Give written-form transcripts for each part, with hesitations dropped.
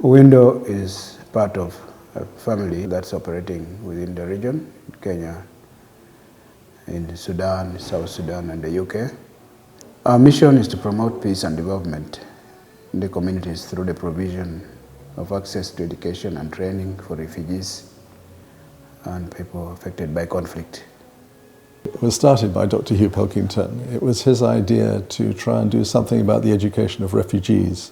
Windle is part of a family that's operating within the region, Kenya, in Sudan, South Sudan, and the UK. Our mission is to promote peace and development in the communities through the provision of access to education and training for refugees and people affected by conflict. It was started by Dr. Hugh Pilkington. It was his idea to try and do something about the education of refugees.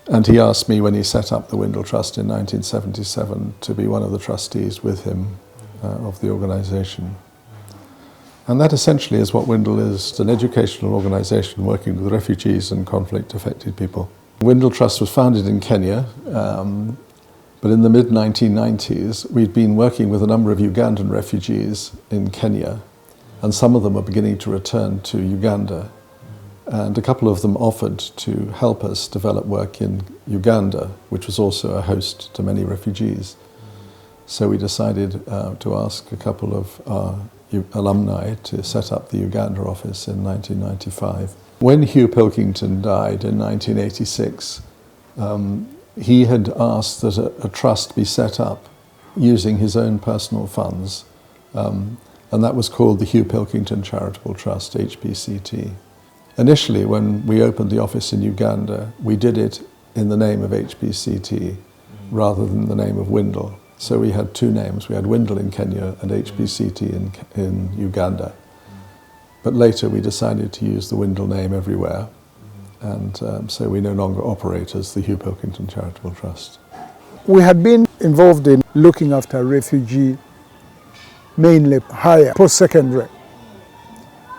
And he asked me when he set up the Windle Trust in 1977 to be one of the trustees with him of the organisation. And that essentially is what Windle is. It's an educational organisation working with refugees and conflict-affected people. Windle Trust was founded in Kenya, but in the mid-1990s we'd been working with a number of Ugandan refugees in Kenya, and some of them are beginning to return to Uganda. And a couple of them offered to help us develop work in Uganda, which was also a host to many refugees. So we decided to ask a couple of our alumni to set up the Uganda office in 1995. When Hugh Pilkington died in 1986, he had asked that a trust be set up using his own personal funds, and that was called the Hugh Pilkington Charitable Trust, HPCT. Initially, when we opened the office in Uganda, we did it in the name of HPCT rather than the name of Windle. So we had two names. We had Windle in Kenya and HPCT in Uganda. But later we decided to use the Windle name everywhere. And so we no longer operate as the Hugh Pilkington Charitable Trust. We had been involved in looking after refugee, mainly higher, post-secondary,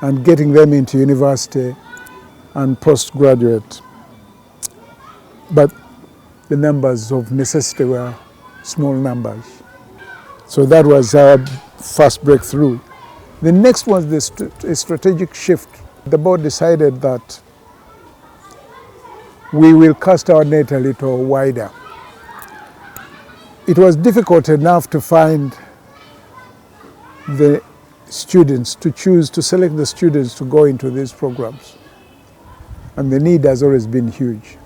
and getting them into university and postgraduate. But the numbers of necessity were small numbers. So that was our first breakthrough. The next was the strategic shift. The board decided that we will cast our net a little wider. It was difficult enough to find the students, to select the students to go into these programs. And the need has always been huge.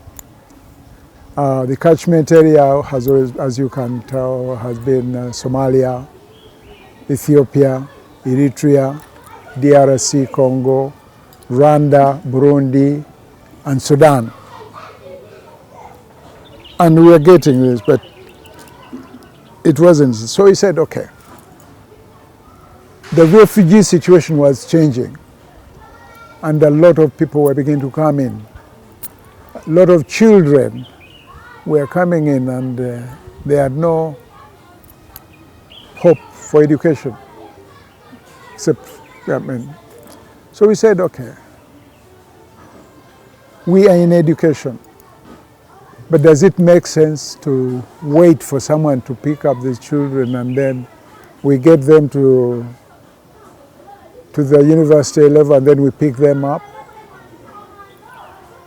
The catchment area has always, as you can tell, has been Somalia, Ethiopia, Eritrea, DRC, Congo, Rwanda, Burundi, and Sudan. And we were getting this, but it wasn't. So he said, okay. The refugee situation was changing, and a lot of people were beginning to come in. A lot of children were coming in, and they had no hope for education. Except, so we said, okay, we are in education, but does it make sense to wait for someone to pick up these children and then we get them to the university level and then we pick them up?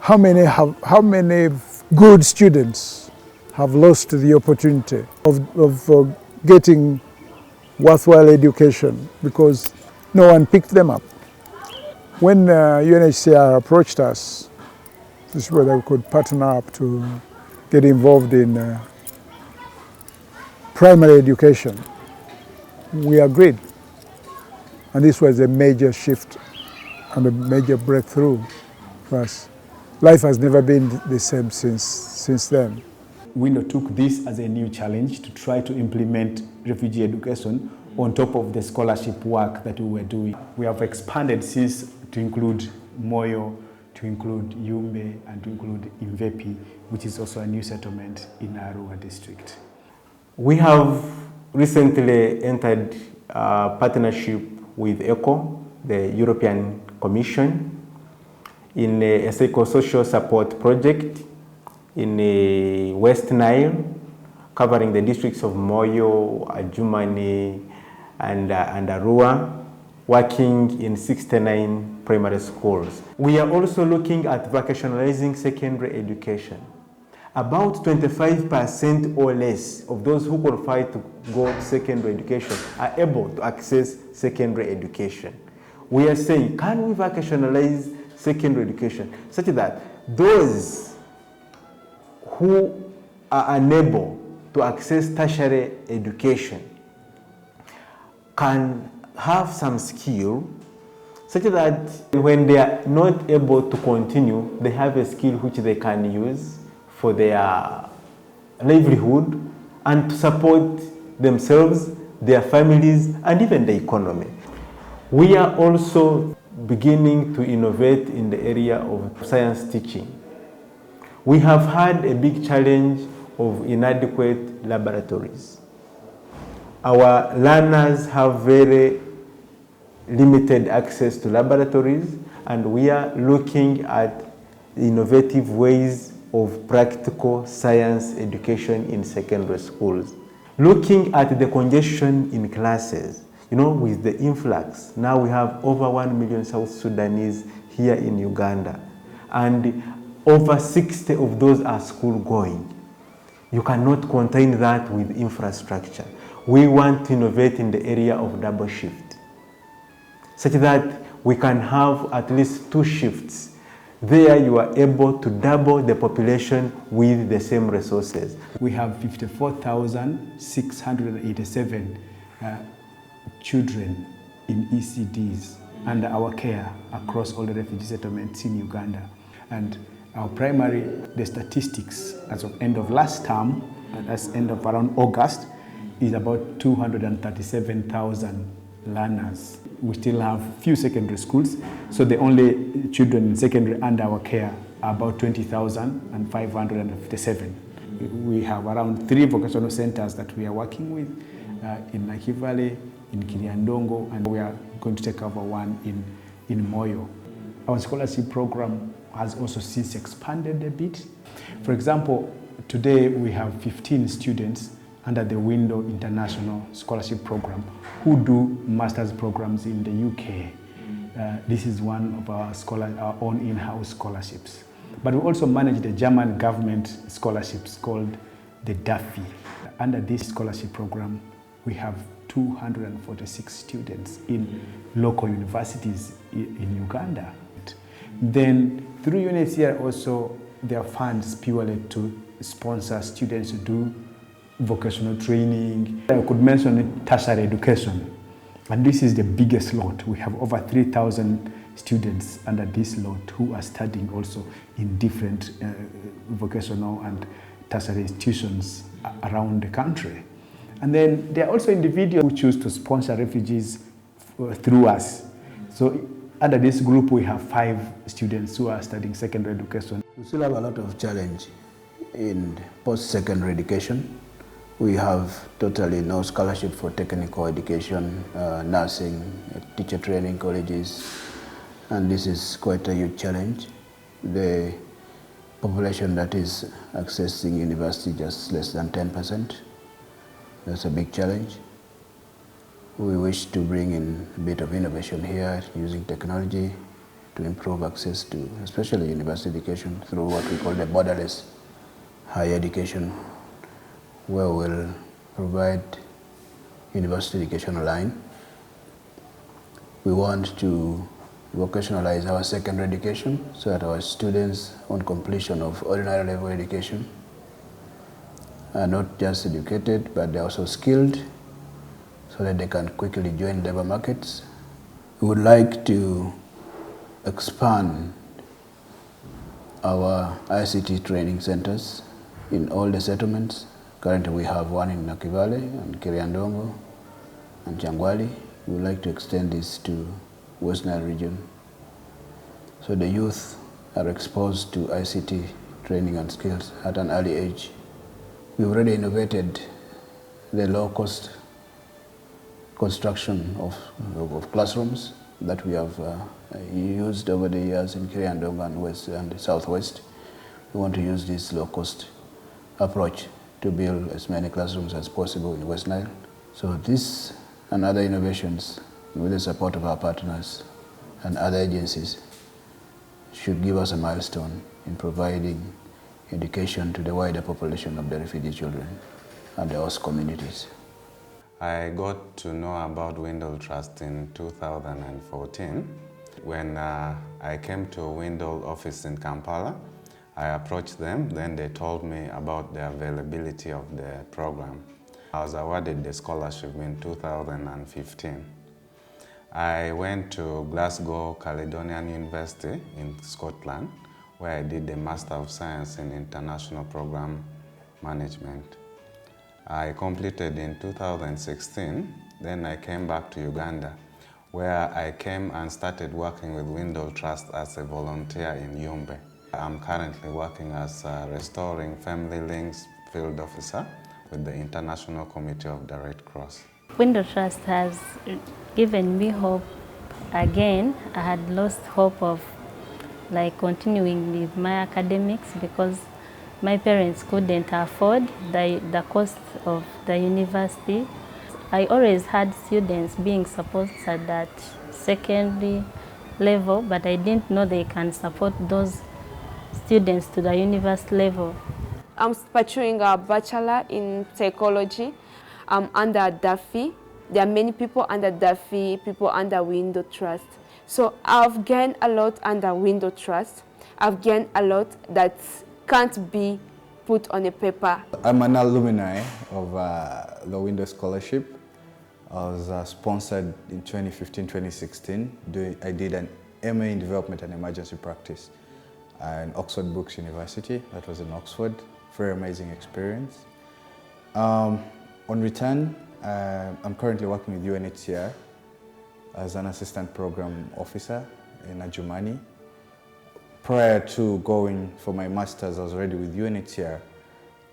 How many good students have lost the opportunity of getting worthwhile education because no one picked them up? When UNHCR approached us, this is whether we could partner up to get involved in primary education, we agreed. And this was a major shift and a major breakthrough for us. Life has never been the same since then. Windle took this as a new challenge to try to implement refugee education on top of the scholarship work that we were doing. We have expanded since to include Moyo, to include Yumbe, and to include Imvepi, which is also a new settlement in Arua district. We have recently entered a partnership with ECHO, the European Commission, in a psychosocial support project in West Nile, covering the districts of Moyo, Adjumani, and Arua, working in 69 primary schools. We are also looking at vocationalizing secondary education. About 25% or less of those who qualify to go to secondary education are able to access secondary education. We are saying, can we vocationalize secondary education such that those who are unable to access tertiary education can have some skill such that when they are not able to continue, they have a skill which they can use for their livelihood and to support themselves, their families, and even the economy. We are also beginning to innovate in the area of science teaching. We have had a big challenge of inadequate laboratories. Our learners have very limited access to laboratories, and we are looking at innovative ways of practical science education in secondary schools. Looking at the congestion in classes, with the influx, now we have over 1 million South Sudanese here in Uganda, and over 60 of those are school going. You cannot contain that with infrastructure. We want to innovate in the area of double shift, such that we can have at least 2 shifts. There you are able to double the population with the same resources. We have 54,687 children in ECDs under our care across all the refugee settlements in Uganda. And our the statistics as of end of last term, as end of around August, is about 237,000 learners. We still have few secondary schools, so the only children in secondary under our care are about 20,557. We have around 3 vocational centers that we are working with in Naki Valley, in Kiriandongo, and we are going to take over one in Moyo. Our scholarship program has also since expanded a bit. For example, today we have 15 students under the Windle International Scholarship Program who do master's programs in the UK. This is one of our own in-house scholarships. But we also manage the German government scholarships called the DAFI. Under this scholarship program, we have 246 students in local universities in Uganda. Then through UNHCR also, there are funds purely to sponsor students who do vocational training. I could mention tertiary education, and this is the biggest lot. We have over 3,000 students under this lot who are studying also in different vocational and tertiary institutions around the country. And then there are also individuals who choose to sponsor refugees through us. So under this group, we have 5 students who are studying secondary education. We still have a lot of challenge in post-secondary education. We have totally no scholarship for technical education, nursing, teacher training colleges, and this is quite a huge challenge. The population that is accessing university just less than 10%. That's a big challenge. We wish to bring in a bit of innovation here using technology to improve access to especially university education through what we call the borderless higher education, where we'll provide university education online. We want to vocationalize our secondary education so that our students on completion of ordinary level education are not just educated, but they're also skilled so that they can quickly join labor markets. We would like to expand our ICT training centers in all the settlements. Currently we have one in Naki Valley and Kiriandongo and Changwali. We would like to extend this to West Nile region, so the youth are exposed to ICT training and skills at an early age. We've already innovated the low-cost construction of classrooms that we have used over the years in Kiriandongo and West and Southwest. We want to use this low-cost approach to build as many classrooms as possible in West Nile. So this and other innovations, with the support of our partners and other agencies, should give us a milestone in providing education to the wider population of the refugee children and the host communities. I got to know about Windle Trust in 2014 when I came to Windle office in Kampala I approached them, then they told me about the availability of the program. I was awarded the scholarship in 2015. I went to Glasgow Caledonian University in Scotland, where I did the Master of Science in International Program Management. I completed in 2016, then I came back to Uganda, where I came and started working with Windle Trust as a volunteer in Yumbe. I'm currently working as a Restoring Family Links Field Officer with the International Committee of the Red Cross. Windle Trust has given me hope again. I had lost hope of continuing with my academics because my parents couldn't afford the cost of the university. I always had students being supported at secondary level, but I didn't know they can support those students to the university level. I'm pursuing a bachelor in psychology. I'm under Duffy. There are many people under Duffy, people under Windle Trust. So I've gained a lot under Windle Trust. I've gained a lot that can't be put on a paper. I'm an alumni of the Windle Scholarship. I was sponsored in 2015-2016. I did an MA in Development and Emergency Practice in Oxford Brookes University. That was in Oxford. Very amazing experience. On return, I'm currently working with UNHCR as an assistant program officer in Adjumani. Prior to going for my master's, I was already with UNHCR,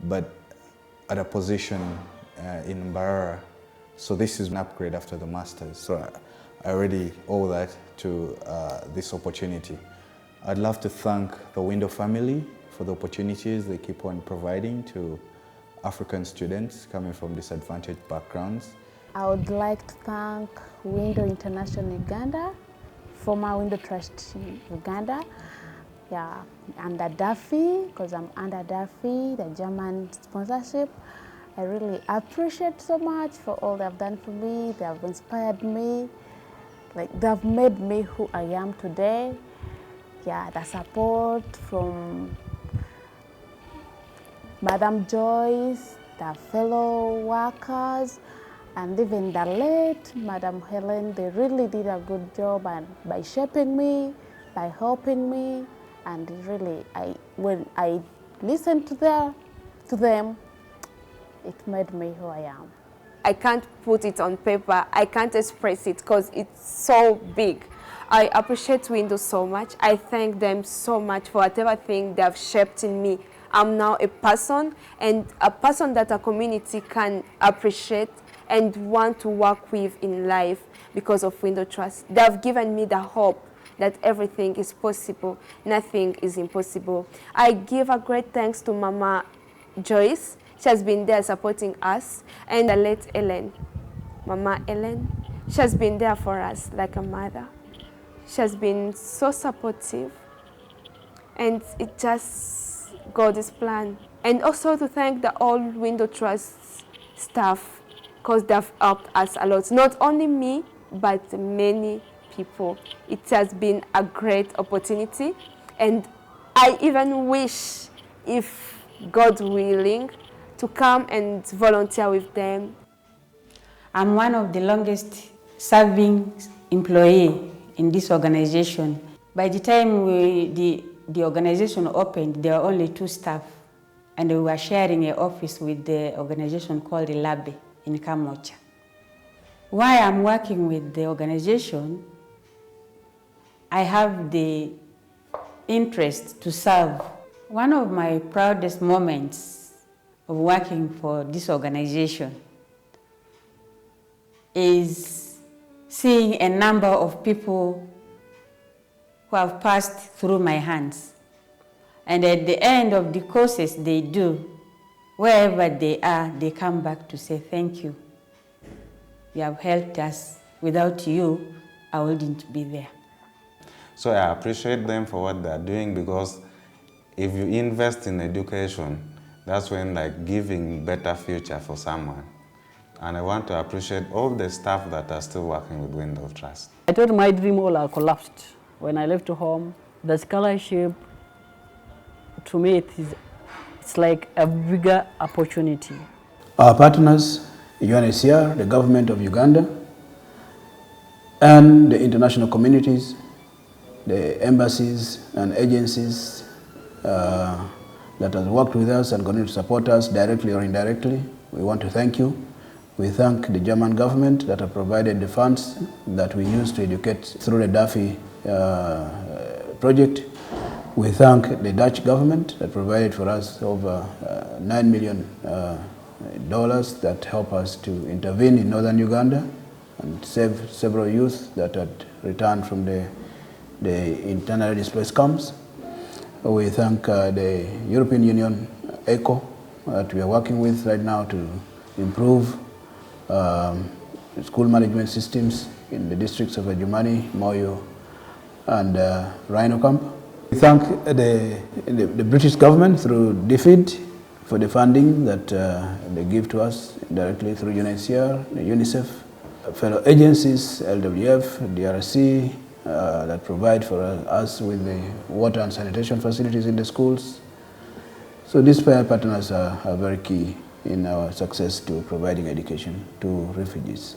but at a position in Mbarara. So this is an upgrade after the master's. So I already owe that to this opportunity. I'd love to thank the Windle family for the opportunities they keep on providing to African students coming from disadvantaged backgrounds. I would like to thank Windle International Uganda, former Windle Trust Uganda, under Duffy, because I'm under Duffy, the German sponsorship. I really appreciate so much for all they've done for me. They have inspired me. They've made me who I am today. The support from Madam Joyce, the fellow workers, and even the late Madam Helen, they really did a good job by shaping me, by helping me, and really, when I listened to them, it made me who I am. I can't put it on paper. I can't express it because it's so big. I appreciate Windle so much. I thank them so much for whatever thing they have shaped in me. I'm now a person, and a person that a community can appreciate and want to work with in life because of Windle Trust. They have given me the hope that everything is possible. Nothing is impossible. I give a great thanks to Mama Joyce. She has been there supporting us, and the late Ellen, Mama Ellen. She has been there for us like a mother. She has been so supportive, and it just God's plan. And also to thank the all Windle Trust staff, because they've helped us a lot. Not only me, but many people. It has been a great opportunity, and I even wish, if God willing, to come and volunteer with them. I'm one of the longest serving employee in this organization. By the time the organization opened, there were only 2 staff, and we were sharing an office with the organization called the Labe in Kamocha. While I'm working with the organization, I have the interest to serve. One of my proudest moments of working for this organization is seeing a number of people who have passed through my hands. And at the end of the courses they do, wherever they are, they come back to say, thank you. You have helped us. Without you, I wouldn't be there. So I appreciate them for what they're doing, because if you invest in education, that's when giving better future for someone. And I want to appreciate all the staff that are still working with Windle Trust. I thought my dream all collapsed when I left home. The scholarship to me it's like a bigger opportunity. Our partners, UNHCR, the government of Uganda, and the international communities, the embassies and agencies that have worked with us and continue to support us directly or indirectly, we want to thank you. We thank the German government that have provided the funds that we use to educate through the Duffy project. We thank the Dutch government that provided for us over $9 million that help us to intervene in northern Uganda and save several youth that had returned from the internally displaced camps. We thank the European Union ECHO that we are working with right now to improve school management systems in the districts of Adjumani, Moyo, and Rhino Camp. We thank the British government through DFID for the funding that they give to us directly through UNHCR, the UNICEF, fellow agencies, LWF, DRC, that provide for us with the water and sanitation facilities in the schools. So these partners are very key in our success to providing education to refugees.